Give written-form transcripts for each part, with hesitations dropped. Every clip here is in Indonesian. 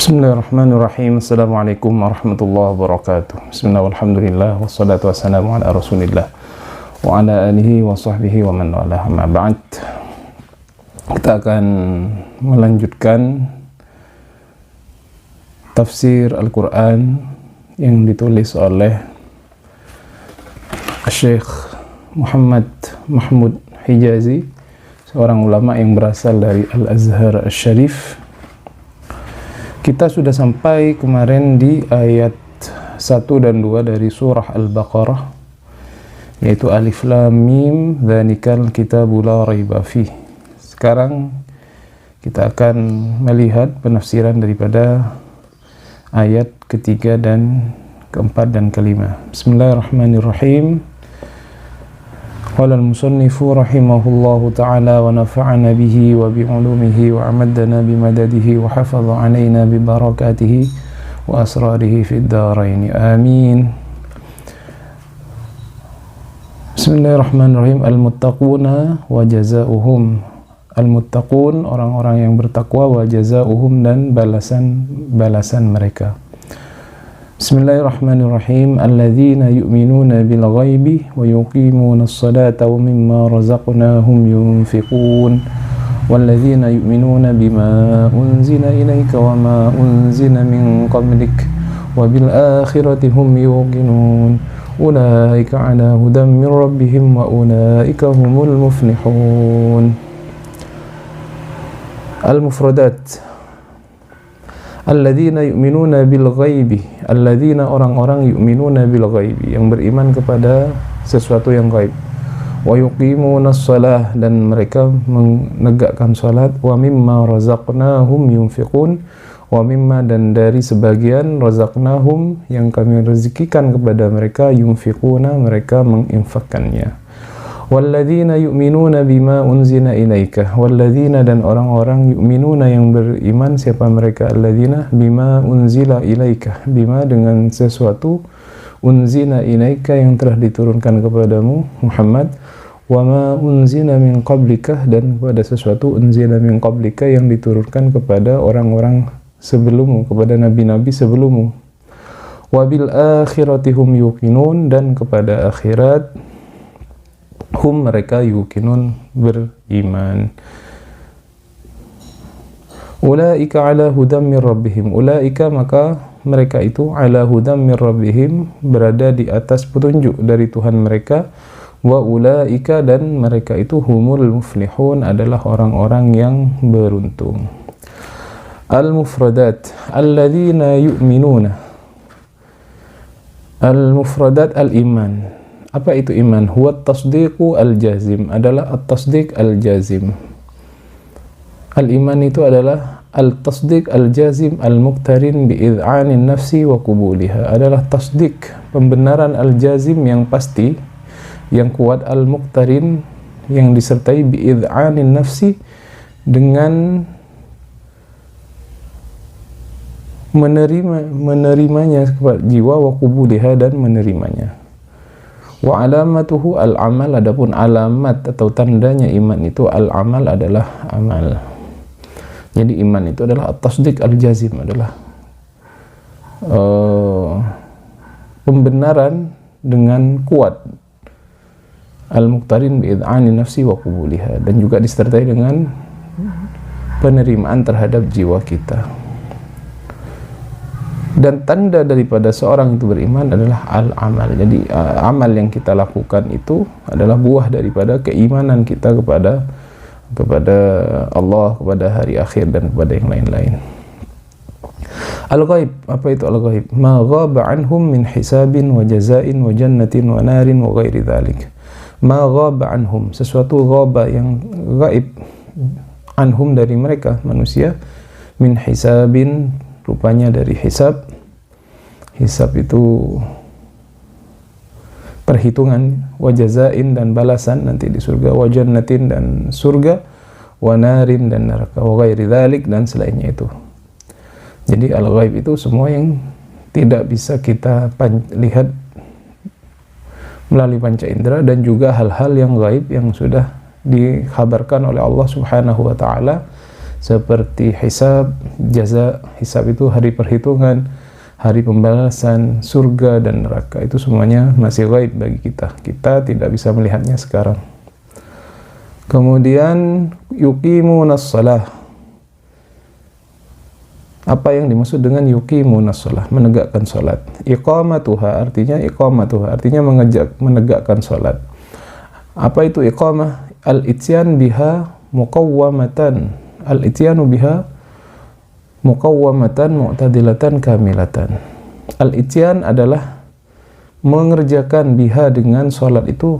Bismillahirrahmanirrahim. Assalamualaikum warahmatullahi wabarakatuh. Bismillah walhamdulillah wassalatu wassalamu ala rasulillah wa ala alihi wa sahbihi wa man walah, amma ba'd. Kita akan melanjutkan tafsir Al-Quran yang ditulis oleh Syekh Muhammad Mahmud Hijazi, seorang ulama yang berasal dari Al-Azhar Al-Sharif. Kita sudah sampai kemarin di ayat 1 dan 2 dari surah Al-Baqarah, yaitu Alif Lam Mim Dzalikal Kitabu La Raiba Fih. Sekarang kita akan melihat penafsiran daripada ayat ketiga dan keempat dan kelima. Bismillahirrahmanirrahim. Qala al-musannifu rahimahullahu ta'ala wa nafa'ana bihi wa bi'ulumihi wa amaddana bimadadihi wa hafadha 'alaina bi barakatihi wa asrarihi fid dharain. Amin. Bismillahirrahmanirrahim. Al-muttaquna wa jazaohum. Al-muttaqun, orang-orang yang bertakwa, wa jazaohum, dan balasan mereka. Bismillahirrahmanirrahim. Alladzina yu'minuna bil ghaibi wa yuqimuna as-salata wa mimma razaqnahum yunfiqun. Walladzina yu'minuna bima unzila ilayka wa ma unzila min qablik wa bil akhirati hum yuqinun. Ulaika 'ala hudan min rabbihim wa ulaika humul muflihun. Al-mufradat. Alladzina yu'minuna bil ghaibi. Alladzina, orang-orang, yu'minuna bil ghaibi, yang beriman kepada sesuatu yang gaib. Wa yuqimunas shalah, dan mereka menegakkan salat. Wa mimma razaqnahum yunfiqun. Wa mimma, dan dari sebagian, razaqnahum, yang kami rezekikan kepada mereka, yunfiquna, mereka menginfakkannya. Walladzina yu'minuna bima unzila ilaika. Walladzina, dan orang-orang, yu'minuna, yang beriman. Siapa mereka? Alladzina bima unzila ilaika. Bima, dengan sesuatu, unzila ilaika, yang telah diturunkan kepadamu Muhammad. Wa ma unzila min qablika, dan kepada sesuatu, unzila min qablika, yang diturunkan kepada orang-orang sebelummu, kepada nabi-nabi sebelummu. Wa bil akhirati hum yuqinun, dan kepada akhirat hum, mereka, yuqinun, beriman. Ulaika ala hudam min rabbihim. Ulaika, maka mereka itu, ala hudam min rabbihim, berada di atas petunjuk dari Tuhan mereka. Wa ulaika, dan mereka itu, humul muflihun, adalah orang-orang yang beruntung. Al-mufradat. Alladzina yu'minuna. Al-mufradat, al-iman. Apa itu iman? Huwa tasdiqu al-jazim, adalah at-tasdiq al-jazim. Al-iman itu adalah al-tasdiq al-jazim al-muqtarin bi'id'anin nafsi wa qubuliha, adalah tasdiq, pembenaran al-jazim, yang pasti, yang kuat, al-muqtarin, yang disertai bi'id'anin nafsi, dengan menerimanya kepada jiwa, wa qubuliha, dan menerimanya. Wa alamatuhu al-amal, adapun alamat atau tandanya iman itu, al-amal, adalah amal. Jadi iman itu adalah at-tasdiq al-jazim, adalah pembenaran dengan kuat, al-muqtarin bi'id'ani nafsi wa qubuliha, dan juga disertai dengan penerimaan terhadap jiwa kita. Dan tanda daripada seorang itu beriman adalah al-amal. Jadi amal yang kita lakukan itu adalah buah daripada keimanan kita kepada Allah, kepada hari akhir, dan kepada yang lain-lain. Al-ghaib. Apa itu al-ghaib? Ma ghaba anhum min hisabin wa jazain wa jannatin wa narin wa ghairi dhalik. Ma ghaba anhum, sesuatu ghaba, yang gaib, anhum, dari mereka manusia, min hisabin, rupanya dari hisab. Hisab itu perhitungan, wa jazain, dan balasan nanti di surga, wa jannatin, dan surga, wa narin, dan neraka, wa ghairi dzalik, dan selainnya itu. Jadi al-ghaib itu semua yang tidak bisa kita lihat melalui panca indera, dan juga hal-hal yang gaib yang sudah dikhabarkan oleh Allah Subhanahu wa taala seperti hisab, jaza. Hisab itu hari perhitungan, hari pembalasan, surga dan neraka, itu semuanya masih gaib bagi kita. Kita tidak bisa melihatnya sekarang. Kemudian yuqimunas shalah. Apa yang dimaksud dengan yuqimunas shalah? Menegakkan salat. Iqamatuha artinya menegakkan salat. Apa itu iqamah? Al-ityan biha muqawwamatan. Al-ityanu biha muqawwamatan mu'tadilatan kamilatan. Al-ityan adalah mengerjakan biha dengan salat itu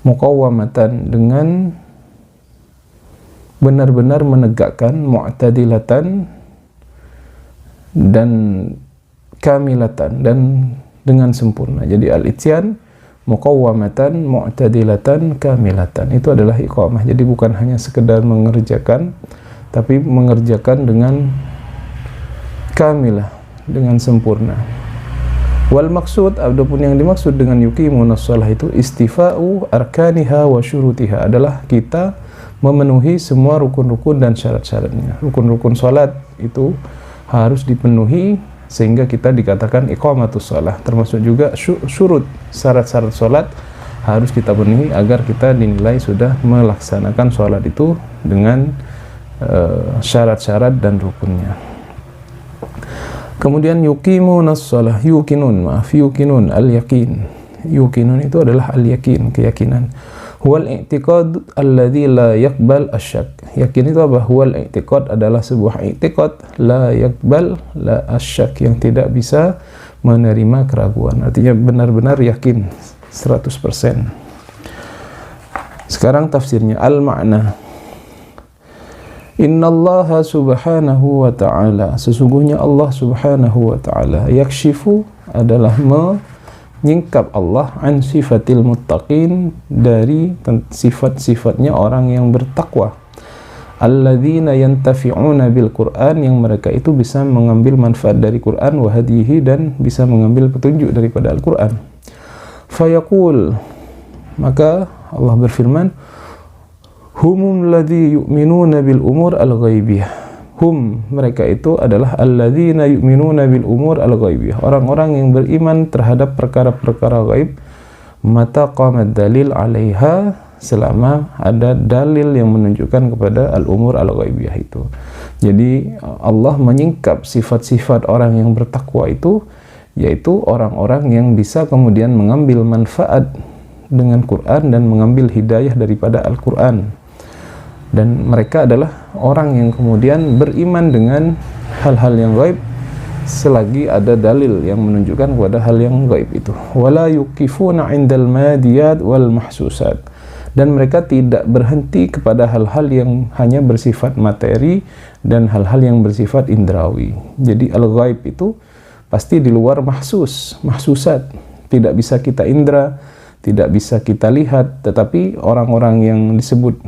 muqawwamatan, dengan benar-benar menegakkan, mu'tadilatan dan kamilatan, dan dengan sempurna. Jadi al-ityan muqawwamatan mu'tadilatan kamilatan, itu adalah iqamah. Jadi bukan hanya sekedar mengerjakan, tapi mengerjakan dengan kamilah, dengan sempurna. Wal maksud, adapun yang dimaksud dengan yuqimunas shalah itu istifa'u arkaniha wa syurutiha, adalah kita memenuhi semua rukun-rukun dan syarat-syaratnya. Rukun-rukun salat itu harus dipenuhi sehingga kita dikatakan iqamatus shalah. Termasuk juga syurut, syarat-syarat salat harus kita penuhi agar kita dinilai sudah melaksanakan salat itu dengan syarat-syarat dan rukunnya. Kemudian yuqimunas shalah, yuqinun al-yaqin. Yuqinun itu adalah al-yaqin, keyakinan. Huwal i'tiqad alladhi la yaqbal asyak. Yakin itu apa? Huwal i'tiqad adalah sebuah i'tiqad la yaqbal la asyak, yang tidak bisa menerima keraguan. Artinya benar-benar yakin 100%. Sekarang tafsirnya, al-ma'na. Innallaha subhanahu wa ta'ala, sesungguhnya Allah subhanahu wa ta'ala, yakshifu adalah menyingkap Allah an sifatil muttaqin, dari sifat-sifatnya orang yang bertakwa. Alladzina yantafi'una bil Qur'an, yang mereka itu bisa mengambil manfaat dari Qur'an, wa hadihi, dan bisa mengambil petunjuk daripada Al-Qur'an. Fayaqul, maka Allah berfirman, humum ladzi yu'minuna bil umur al-ghaibiyah. Hum, mereka itu adalah alladzina yu'minuna bil umur al-ghaibiyah, orang-orang yang beriman terhadap perkara-perkara gaib, mata qamat dalil 'alaiha, selama ada dalil yang menunjukkan kepada al-umur al-ghaibiyah itu. Jadi Allah menyingkap sifat-sifat orang yang bertakwa itu, yaitu orang-orang yang bisa kemudian mengambil manfaat dengan Quran dan mengambil hidayah daripada Al-Quran. Dan mereka adalah orang yang kemudian beriman dengan hal-hal yang gaib selagi ada dalil yang menunjukkan kepada hal yang gaib itu. Wala yuqifuna 'indal madiyat wal mahsusat, dan mereka tidak berhenti kepada hal-hal yang hanya bersifat materi dan hal-hal yang bersifat indrawi. Jadi al-ghaib itu pasti di luar mahsusat, tidak bisa kita indra, tidak bisa kita lihat, tetapi orang-orang yang disebut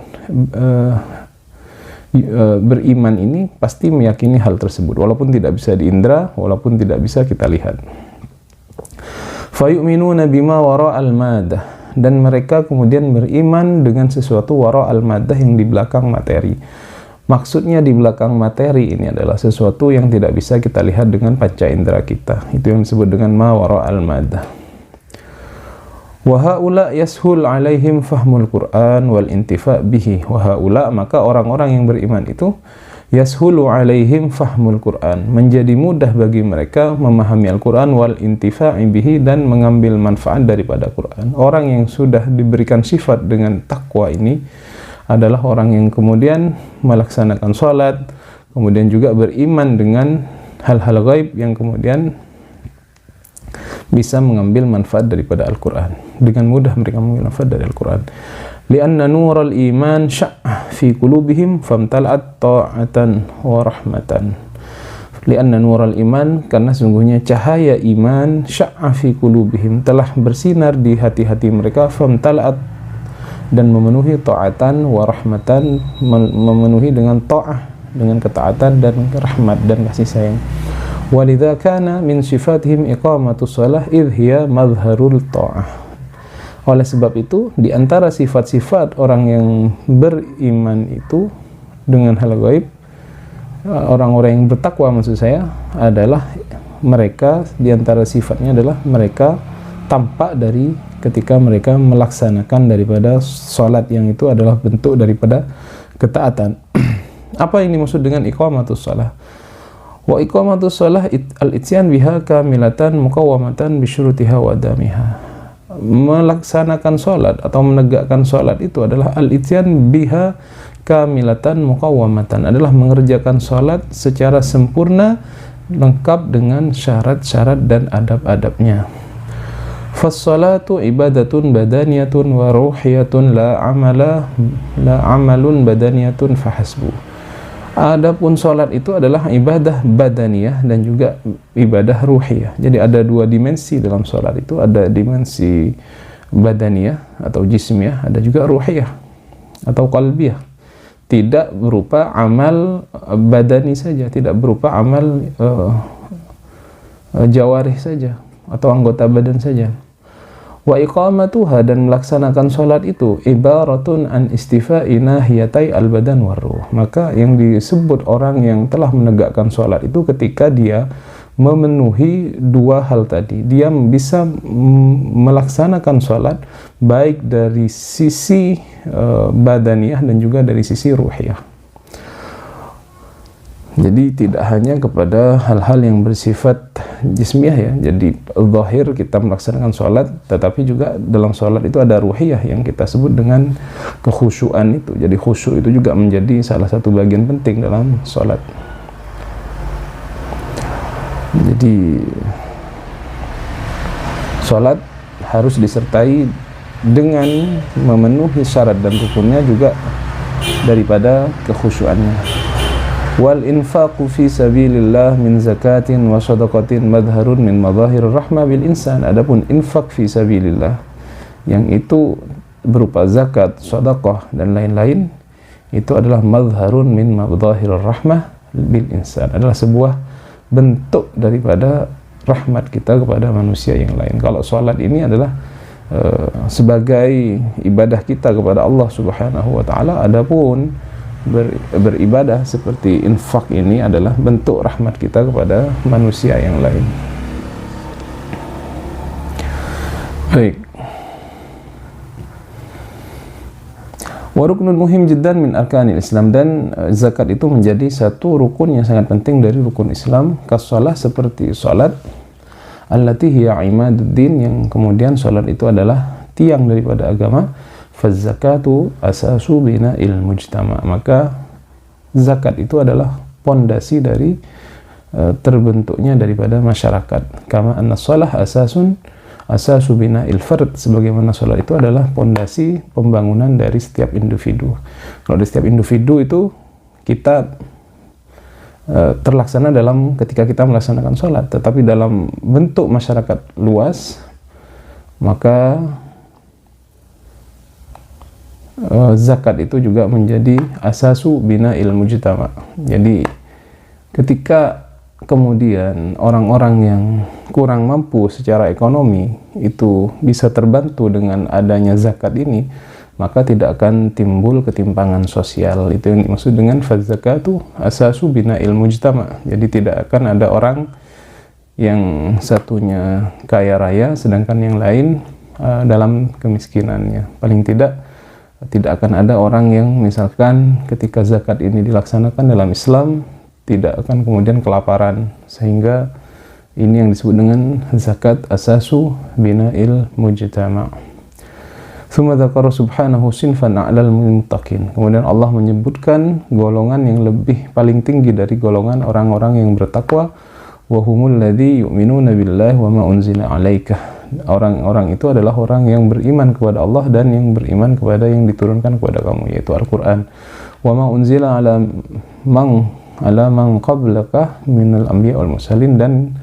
beriman ini pasti meyakini hal tersebut, walaupun tidak bisa diindra, walaupun tidak bisa kita lihat. Fayu'minuna bima wara'al madah, dan mereka kemudian beriman dengan sesuatu wara'al madah, yang di belakang materi. Maksudnya di belakang materi ini adalah sesuatu yang tidak bisa kita lihat dengan panca indera kita. Itu yang disebut dengan ma wara'al madah. Wa haula yashul alaihim fahmul Qur'an wal intifa' bihi. Wa haula, maka orang-orang yang beriman itu yashulu alaihim fahmul Qur'an, menjadi mudah bagi mereka memahami Al-Qur'an, wal intifa'i bihi, dan mengambil manfaat daripada Qur'an. Orang yang sudah diberikan sifat dengan takwa ini adalah orang yang kemudian melaksanakan salat, kemudian juga beriman dengan hal-hal gaib, yang kemudian bisa mengambil manfaat daripada Al-Quran. Dengan mudah mereka mengambil manfaat dari Al-Quran. Lianna nural iman sya'ah fi qulubihim famtala'at ta'atan wa rahmatan. Lianna nural iman, karena sungguhnya cahaya iman, sya'ah fi qulubihim, telah bersinar di hati-hati mereka, famtala'at, dan memenuhi ta'atan wa rahmatan, memenuhi dengan ta'ah, dengan ketaatan, dan rahmat, dan kasih sayang. Walidha kana min sifatihim iqamatus shalah idh hiya madharul ta'ah. Oleh sebab itu, di antara sifat-sifat orang yang beriman itu dengan hal gaib. Orang-orang yang bertakwa maksud saya adalah mereka diantara sifatnya adalah mereka tampak dari ketika mereka melaksanakan daripada salat yang itu adalah bentuk daripada ketaatan. Apa yang dimaksud dengan iqamatus shalah? Wa iqamatus shalah al-ityan biha kamilatan muqawwamatan bi syurutiha wa adamiha. Melaksanakan salat atau menegakkan salat itu adalah al-ityan biha kamilatan muqawwamatan, adalah mengerjakan salat secara sempurna lengkap dengan syarat-syarat dan adab-adabnya. Fas-salatu ibadatun badaniyatun wa ruhiyatun la amalun badaniyatun fahasbu. Adapun salat itu adalah ibadah badaniyah dan juga ibadah ruhiyah. Jadi ada dua dimensi dalam salat itu, ada dimensi badaniyah atau jismiyah, ada juga ruhiyah atau qalbiyah. Tidak berupa amal badani saja, tidak berupa amal jawarih saja atau anggota badan saja. Wa iqamatuha, dan melaksanakan salat itu ibaratun an istifa'i nahiyatai al-badan war ruh. Maka yang disebut orang yang telah menegakkan salat itu ketika dia memenuhi dua hal tadi. Dia bisa melaksanakan salat baik dari sisi badaniyah dan juga dari sisi ruhiyah. Jadi tidak hanya kepada hal-hal yang bersifat jismiyah ya. Jadi zahir kita melaksanakan sholat, tetapi juga dalam sholat itu ada ruhiyah yang kita sebut dengan kekhusyuan itu. Jadi khusyuk itu juga menjadi salah satu bagian penting dalam sholat. Jadi sholat harus disertai dengan memenuhi syarat dan rukunnya juga daripada kekhusyuannya. Wal infaqu fi sabilillah min zakatin wa shadaqatin madharun min madhahir rahmah bil insan. Adapun infak fi sabilillah yang itu berupa zakat, sedekah dan lain-lain, itu adalah madharun min madhahir rahmah bil insan, adalah sebuah bentuk daripada rahmat kita kepada manusia yang lain. Kalau salat ini adalah sebagai ibadah kita kepada Allah Subhanahu wa taala, adapun beribadah seperti infak ini adalah bentuk rahmat kita kepada manusia yang lain. Baik. Wa ruknun muhim jiddan min arkanil Islam, dan zakat itu menjadi satu rukun yang sangat penting dari rukun Islam. Kas-shalah, seperti salat, allati hiya imaduddin, yang kemudian salat itu adalah tiang daripada agama. Faz-zakatu asasu bina'il mujtama, maka zakat itu adalah pondasi dari terbentuknya daripada masyarakat. Kama anna shalah asasu bina'il fard, sebagaimana salat itu adalah pondasi pembangunan dari setiap individu. Kalau di setiap individu itu kita terlaksana dalam ketika kita melaksanakan salat, tetapi dalam bentuk masyarakat luas, maka zakat itu juga menjadi asasu bina'il mujtama. Jadi ketika kemudian orang-orang yang kurang mampu secara ekonomi itu bisa terbantu dengan adanya zakat ini, maka tidak akan timbul ketimpangan sosial. Itu yang dimaksud dengan faz-zakatu asasu bina'il mujtama. Jadi tidak akan ada orang yang satunya kaya raya sedangkan yang lain dalam kemiskinannya. Paling tidak akan ada orang yang misalkan ketika zakat ini dilaksanakan dalam Islam tidak akan kemudian kelaparan, sehingga ini yang disebut dengan zakat asasu bina'il mujtama. Tsumma dzakara subhanahu sinfan a'lal muttaqin. Kemudian Allah menyebutkan golongan yang lebih paling tinggi dari golongan orang-orang yang bertakwa, wa humul ladzi yu'minuna billahi wa ma unzila 'alaika. Orang-orang itu adalah orang yang beriman kepada Allah dan yang beriman kepada yang diturunkan kepada kamu, yaitu Al-Quran. Wa ma unzila ala man qablaka minal anbiya wal mursalin, dan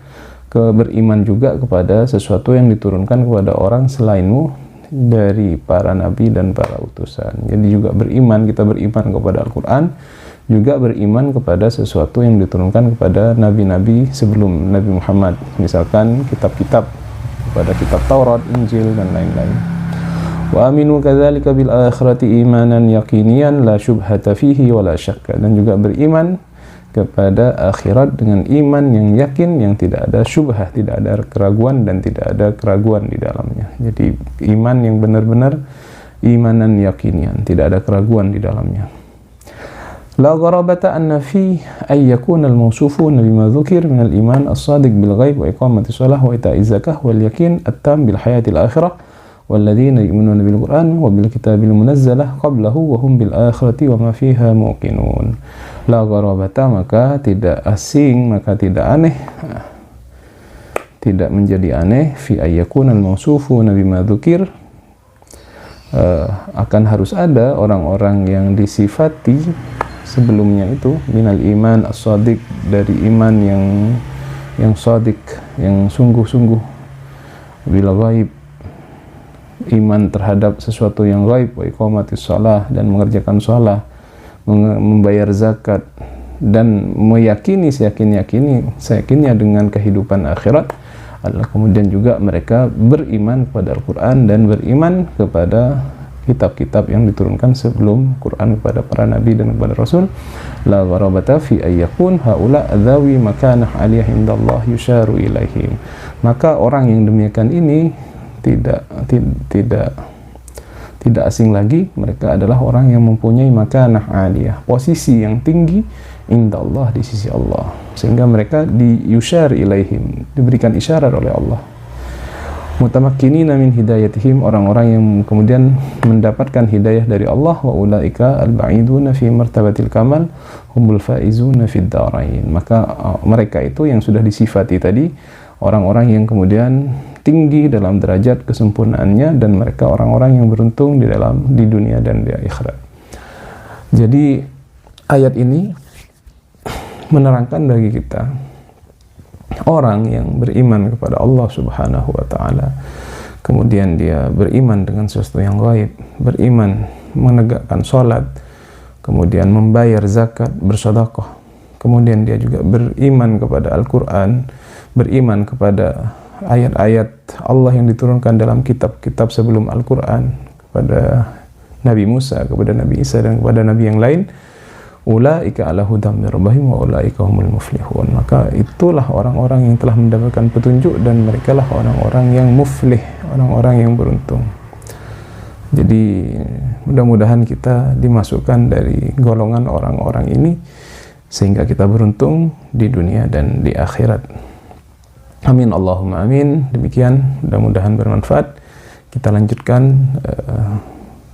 beriman juga kepada sesuatu yang diturunkan kepada orang selainmu dari para nabi dan para utusan. Jadi juga beriman, kita beriman kepada Al-Quran, juga beriman kepada sesuatu yang diturunkan kepada nabi-nabi sebelum Nabi Muhammad, misalkan kitab-kitab, pada kitab Taurat, Injil dan lain-lain. Wa aminu kadzalika bil akhirati imanan yaqiniyan la syubhata fihi wa la syakka, dan juga beriman kepada akhirat dengan iman yang yakin, yang tidak ada syubhah, tidak ada keraguan dan tidak ada keraguan di dalamnya. Jadi iman yang benar-benar imanan yaqiniyan, tidak ada keraguan di dalamnya. La gharabata anna fi ay yakuna al-mawsufuna bima dhukir min al-iman as-sadiq bil ghaib wa iqamati shalah wa ita'i zakah wal yakin at-tam bil hayati al-akhirah walladzina yu'minuna bil Qur'an wa bil kitabil munazzalah qablahu wa hum bil akhirati wa ma fiha muqinun. La gharabata, maka tidak asing, maka tidak aneh, tidak menjadi aneh, fi ay yakuna al-mawsufuna bima dhukir, akan harus ada orang-orang yang disifati sebelumnya itu minal iman as-sadiq, dari iman yang sadiq, yang sungguh-sungguh, bila ghaib, iman terhadap sesuatu yang ghaib, wa iqamatis shalah, dan mengerjakan shalah, membayar zakat, dan meyakini seyakinnya dengan kehidupan akhirat. Kemudian juga mereka beriman kepada Al-Quran dan beriman kepada kitab-kitab yang diturunkan sebelum Quran kepada para nabi dan kepada rasul. La gharabata fi ayyakun haula adzawi makanah aliyah indallah yusharu ilaihim. Maka orang yang demikian ini tidak asing lagi, mereka adalah orang yang mempunyai makanah aliyah, posisi yang tinggi indallah, di sisi Allah, sehingga mereka yushar ilaihim, diberikan isyarat oleh Allah. Mutamakkinina min hidayatihim, orang-orang yang kemudian mendapatkan hidayah dari Allah. Wa ulaika al-ba'iduna fi martabatil kamal humul faizuna fid darain. Maka mereka itu yang sudah disifati tadi, orang-orang yang kemudian tinggi dalam derajat kesempurnaannya, dan mereka orang-orang yang beruntung di dunia dan di akhirat. Jadi ayat ini menerangkan bagi kita, orang yang beriman kepada Allah Subhanahu wa Ta'ala, kemudian dia beriman dengan sesuatu yang gaib, beriman menegakkan sholat, kemudian membayar zakat, bersedekah, kemudian dia juga beriman kepada Al-Quran, beriman kepada ayat-ayat Allah yang diturunkan dalam kitab-kitab sebelum Al-Quran, kepada Nabi Musa, kepada Nabi Isa, dan kepada Nabi yang lain. Ulaika ala hudam min rabbihim wa ulaika humul muflihun. Maka itulah orang-orang yang telah mendapatkan petunjuk, dan merekalah orang-orang yang muflih, orang-orang yang beruntung. Jadi mudah-mudahan kita dimasukkan dari golongan orang-orang ini, sehingga kita beruntung di dunia dan di akhirat. Amin Allahumma amin. Demikian, mudah-mudahan bermanfaat. Kita lanjutkan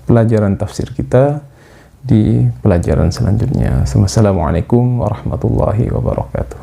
pelajaran tafsir kita di pelajaran selanjutnya. Wassalamualaikum warahmatullahi wabarakatuh.